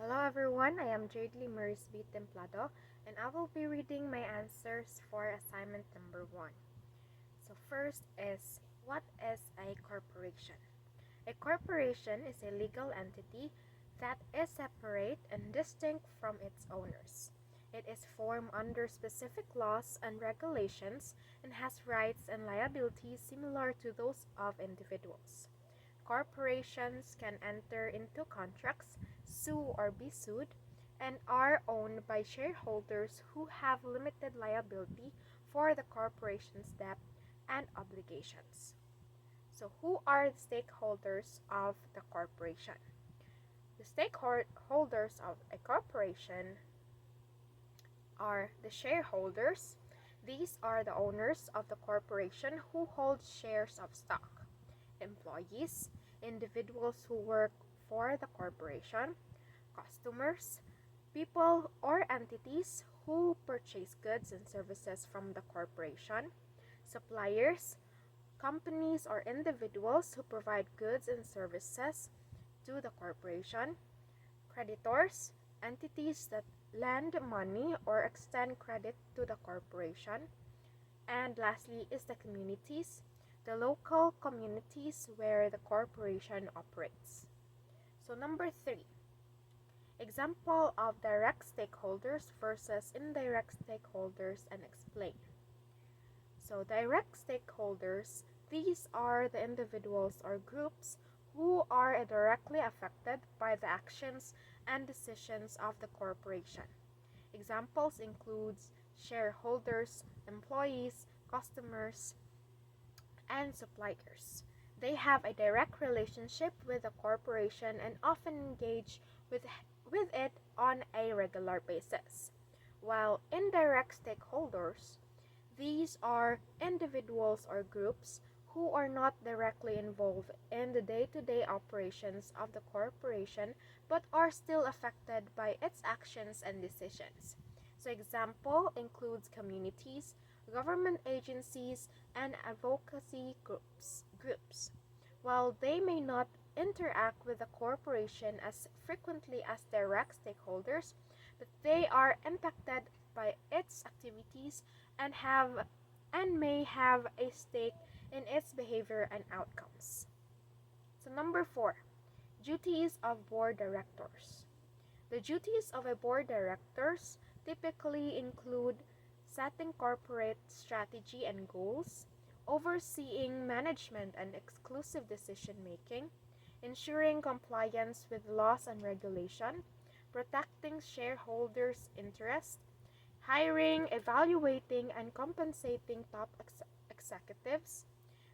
Hello everyone, I am Jadeley TEMPLADO and I will be reading my answers for assignment number 1. So first is, what is a corporation? A corporation is a legal entity that is separate and distinct from its owners. It is formed under specific laws and regulations and has rights and liabilities similar to those of individuals. Corporations can enter into contracts, sue or be sued, and are owned by shareholders who have limited liability for the corporation's debt and obligations. So, who are the stakeholders of the corporation? The stakeholders of a corporation are the shareholders. These are the owners of the corporation who hold shares of stock. Employees, individuals who work for the corporation. Customers, people or entities who purchase goods and services from the corporation. Suppliers, companies or individuals who provide goods and services to the corporation. Creditors, entities that lend money or extend credit to the corporation. And lastly is the communities, the local communities where the corporation operates. So number 3, example of direct stakeholders versus indirect stakeholders and explain. So direct stakeholders, these are the individuals or groups who are directly affected by the actions and decisions of the corporation. Examples includes shareholders, employees, customers, and suppliers. They have a direct relationship with the corporation and often engage with it on a regular basis. While indirect stakeholders, these are individuals or groups who are not directly involved in the day-to-day operations of the corporation but are still affected by its actions and decisions. So example includes communities, government agencies, and advocacy groups. While they may not interact with the corporation as frequently as direct stakeholders, but they are impacted by its activities and may have a stake in its behavior and outcomes. So number 4, duties of board directors. The duties of a board directors typically include setting corporate strategy and goals, overseeing management and exclusive decision making, ensuring compliance with laws and regulation, protecting shareholders' interests, hiring, evaluating, and compensating top executives,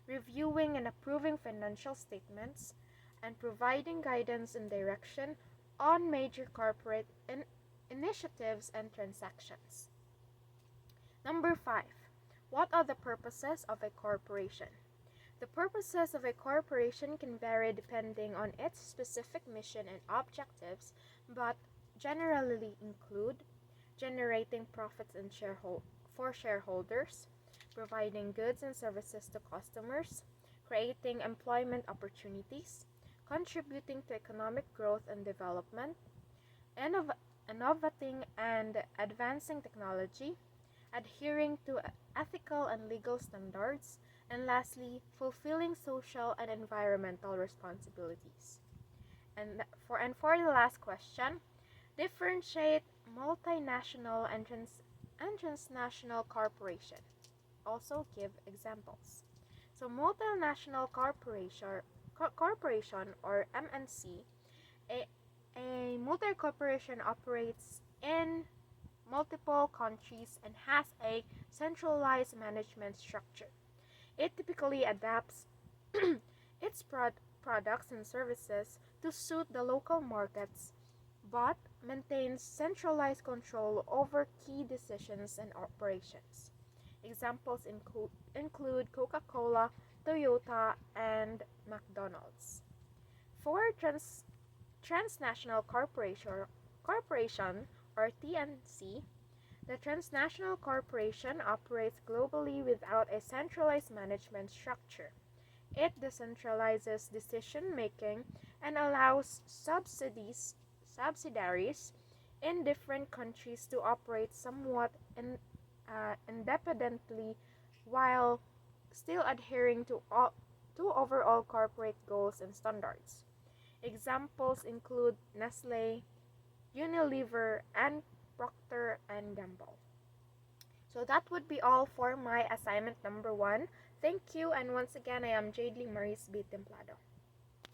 reviewing and approving financial statements, and providing guidance and direction on major corporate initiatives and transactions. Number 5, what are the purposes of a corporation? The purposes of a corporation can vary depending on its specific mission and objectives, but generally include generating profits and for shareholders, providing goods and services to customers, creating employment opportunities, contributing to economic growth and development, innovating and advancing technology, adhering to ethical and legal standards, and lastly, fulfilling social and environmental responsibilities. And for the last question, differentiate multinational and transnational corporation. Also give examples. So multinational corporation or MNC, a multi-corporation operates in multiple countries and has a centralized management structure. It typically adapts its products and services to suit the local markets, but maintains centralized control over key decisions and operations. Examples include Coca-Cola, Toyota, and McDonald's. For transnational corporation or TNC, the transnational corporation operates globally without a centralized management structure. It decentralizes decision-making and allows subsidiaries in different countries to operate somewhat independently while still adhering to overall corporate goals and standards. Examples include Nestle, Unilever, and Procter and Gamble. So that would be all for my assignment number 1. Thank you, and once again, I am Jadeley Maris B. Templado.